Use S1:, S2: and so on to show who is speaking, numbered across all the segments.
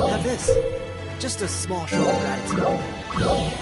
S1: Have this. Just a small show of gratitude.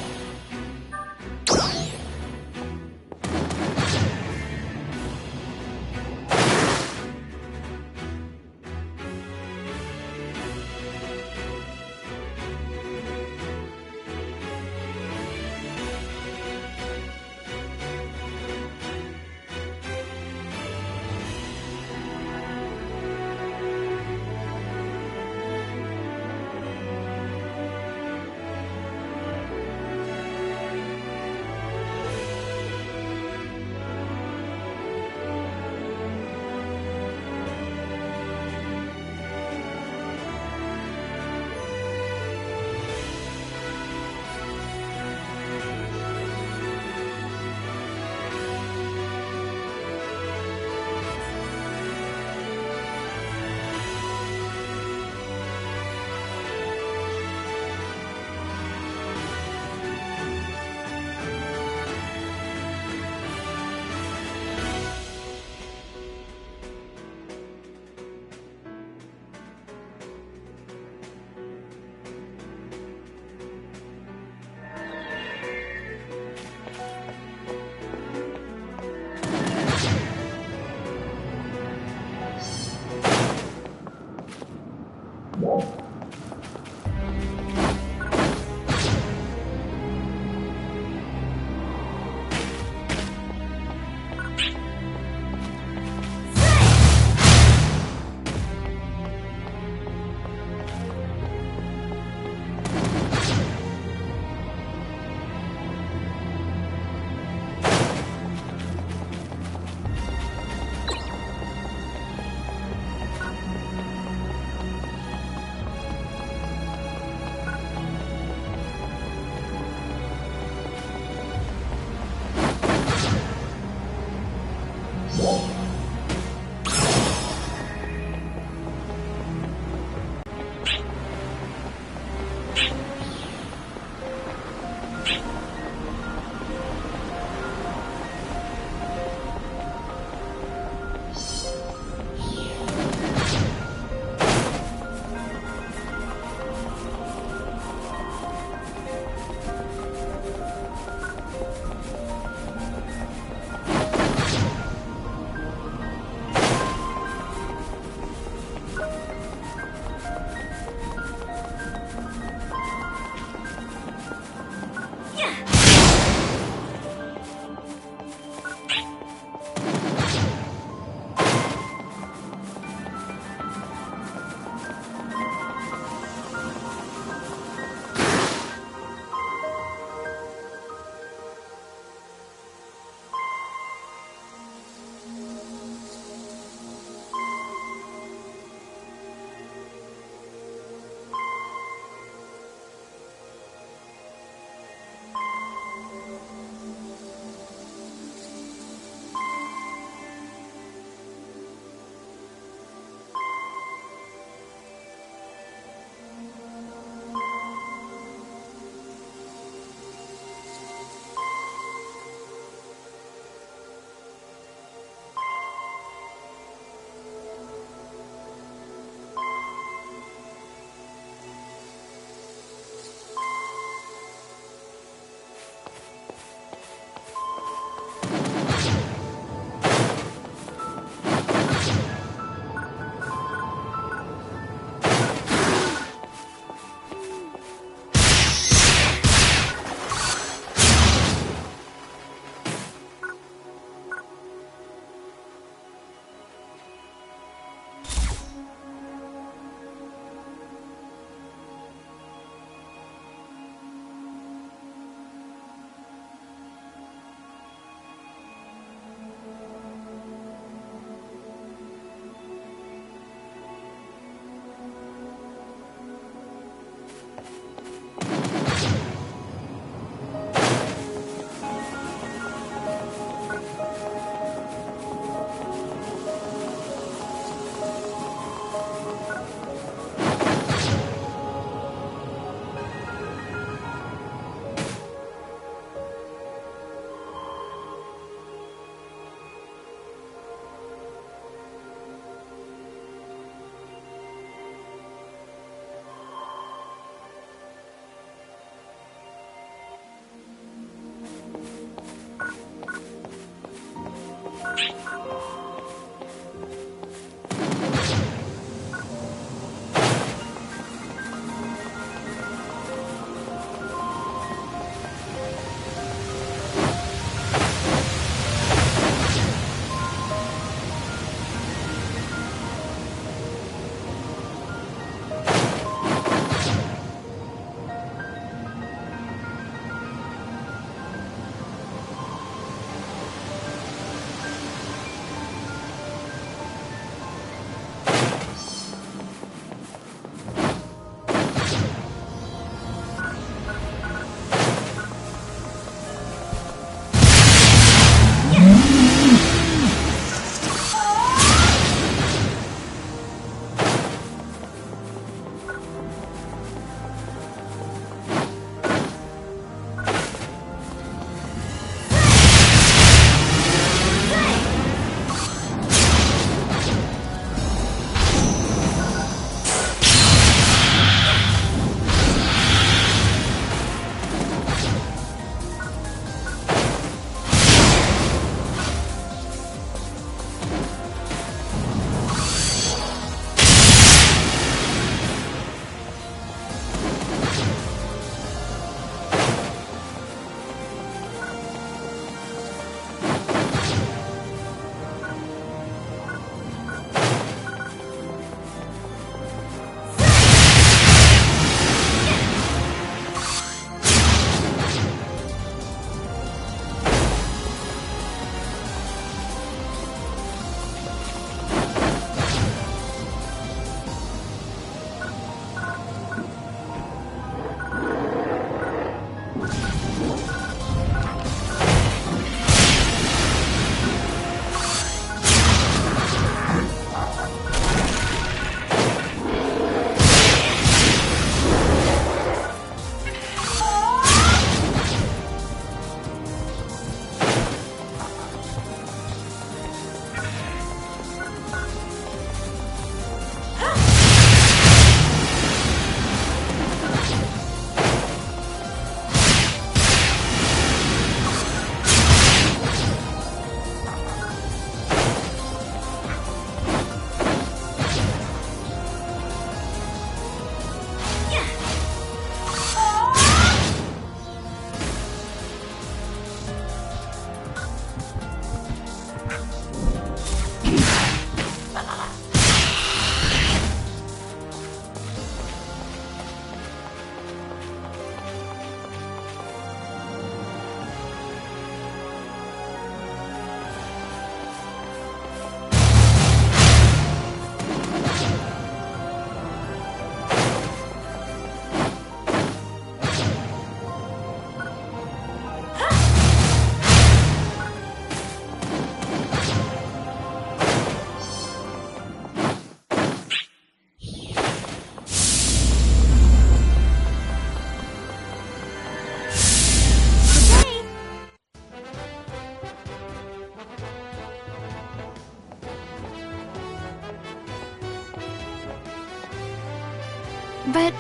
S2: But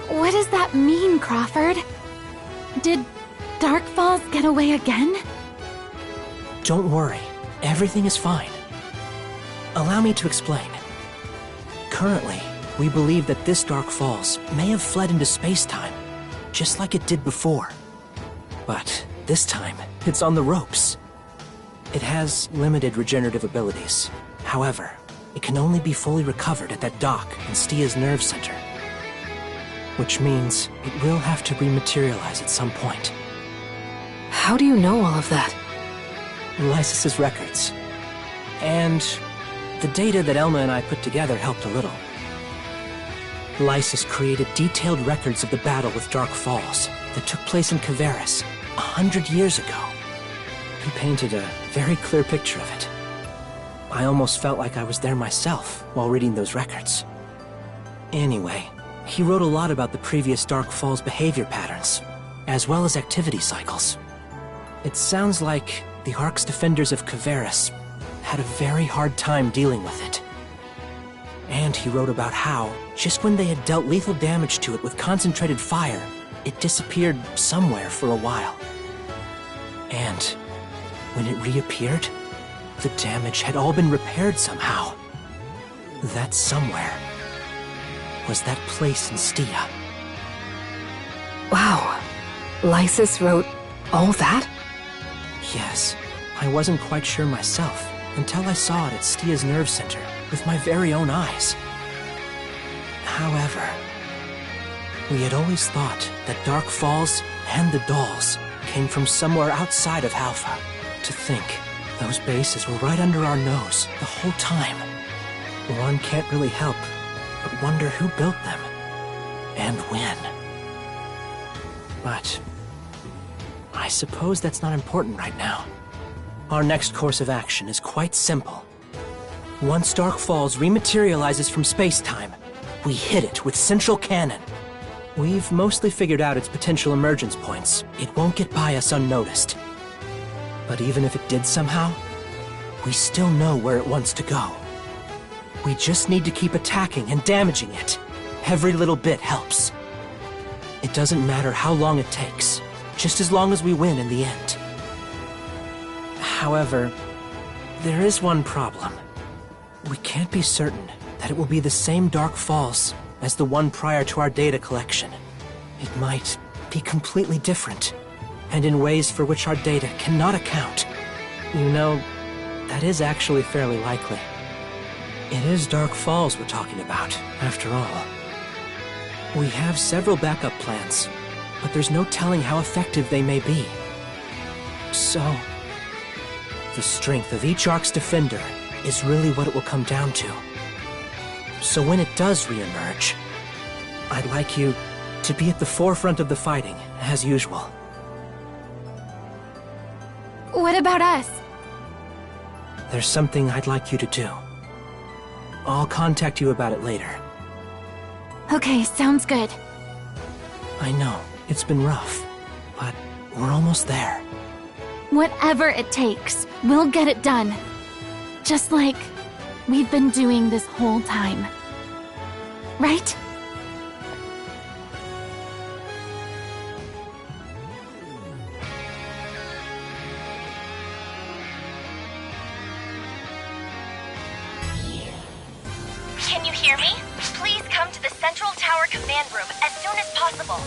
S2: what does that mean, Crawford? Did Dark Falls get away again?
S1: Don't worry, everything is fine. Allow me to explain. Currently, we believe that this Dark Falls may have fled into space-time, just like it did before. But this time, it's on the ropes. It has limited regenerative abilities. However, it can only be fully recovered at that dock in Stia's nerve center. Which means it will have to rematerialize at some point.
S3: How do you know all of that?
S1: Lysis's records. And the data that Elma and I put together helped a little. Lysis created detailed records of the battle with Dark Falls that took place in Kavaris 100 years ago. He painted a very clear picture of it. I almost felt like I was there myself while reading those records. Anyway, he wrote a lot about the previous Dark Falls behavior patterns, as well as activity cycles. It sounds like the Ark's defenders of Kavaris had a very hard time dealing with it. And he wrote about how, just when they had dealt lethal damage to it with concentrated fire, it disappeared somewhere for a while. And when it reappeared, The damage had all been repaired somehow. That somewhere was that place in Stia.
S3: Wow. Lysis wrote all that?
S1: Yes, I wasn't quite sure myself until I saw it at Stia's nerve center with my very own eyes. However, we had always thought that Dark Falls and the dolls came from somewhere outside of Halpha. To think those bases were right under our nose the whole time. One can't really help but wonder who built them and when. But I suppose that's not important right now. Our next course of action is quite simple. Once Dark Falls rematerializes from space-time, we hit it with Central Cannon. We've mostly figured out its potential emergence points. It won't get by us unnoticed. But even if it did somehow, we still know where it wants to go. We just need to keep attacking and damaging it. Every little bit helps. It doesn't matter how long it takes, just as long as we win in the end. However, there is one problem. We can't be certain that it will be the same Dark Falls as the one prior to our data collection. It might be completely different, and in ways for which our data cannot account. You know, that is actually fairly likely. It is Dark Falls we're talking about, after all. We have several backup plans, but there's no telling how effective they may be. So, the strength of each Ark's defender is really what it will come down to. So when it does reemerge, I'd like you to be at the forefront of the fighting, as usual.
S2: What about us?
S1: There's something I'd like you to do. I'll contact you about it later.
S2: Okay, sounds good.
S1: I know, it's been rough, but we're almost there.
S2: Whatever it takes, we'll get it done. Just like we've been doing this whole time. Right?
S4: Can you hear me? Please come to the Central Tower command room as soon as possible.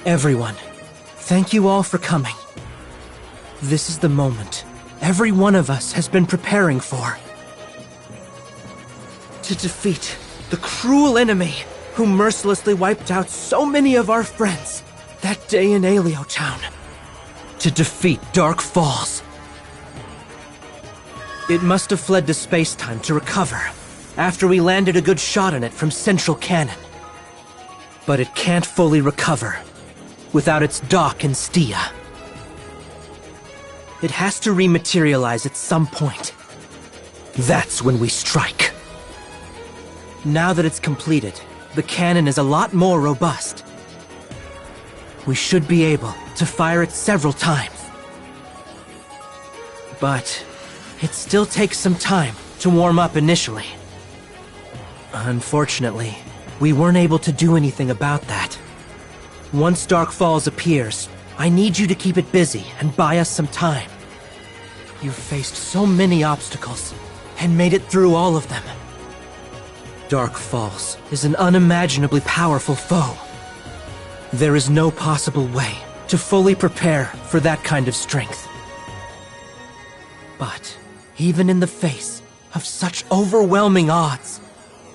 S1: Everyone, thank you all for coming. This is the moment every one of us has been preparing for. To defeat the cruel enemy who mercilessly wiped out so many of our friends that day in Aleo Town. To defeat Dark Falls. It must have fled to space-time to recover after we landed a good shot on it from Central Cannon. But it can't fully recover without its dock in Stia. It has to rematerialize at some point. That's when we strike. Now that it's completed, the cannon is a lot more robust. We should be able to fire it several times. But it still takes some time to warm up initially. Unfortunately, we weren't able to do anything about that. Once Dark Falls appears, I need you to keep it busy and buy us some time. You've faced so many obstacles, and made it through all of them. Dark Falls is an unimaginably powerful foe. There is no possible way to fully prepare for that kind of strength. But even in the face of such overwhelming odds,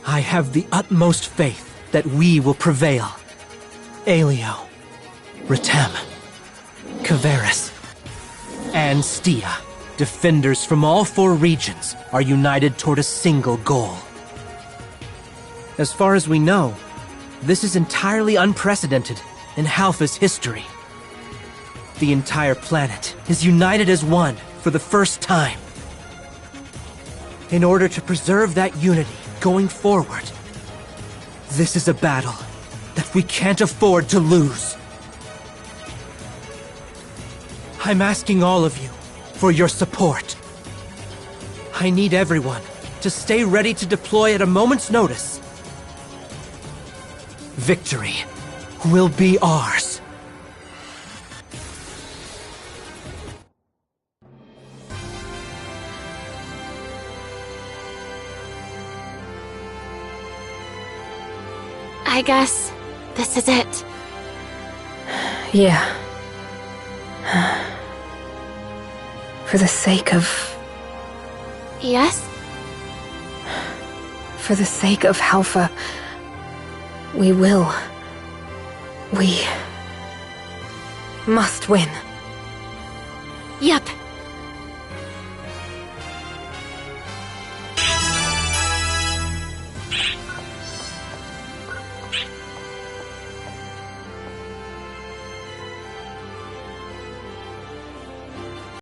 S1: I have the utmost faith that we will prevail. Aelio, Ritem, Kavaris, and Stia, defenders from all 4 regions, are united toward a single goal. As far as we know, this is entirely unprecedented in Halpha's history. The entire planet is united as one for the first time. In order to preserve that unity going forward, this is a battle that we can't afford to lose. I'm asking all of you for your support. I need everyone to stay ready to deploy at a moment's notice. Victory will be ours.
S2: I guess this is it.
S3: Yeah. For the sake of...
S2: Yes?
S3: For the sake of Halpha, we will. We must win.
S2: Yep.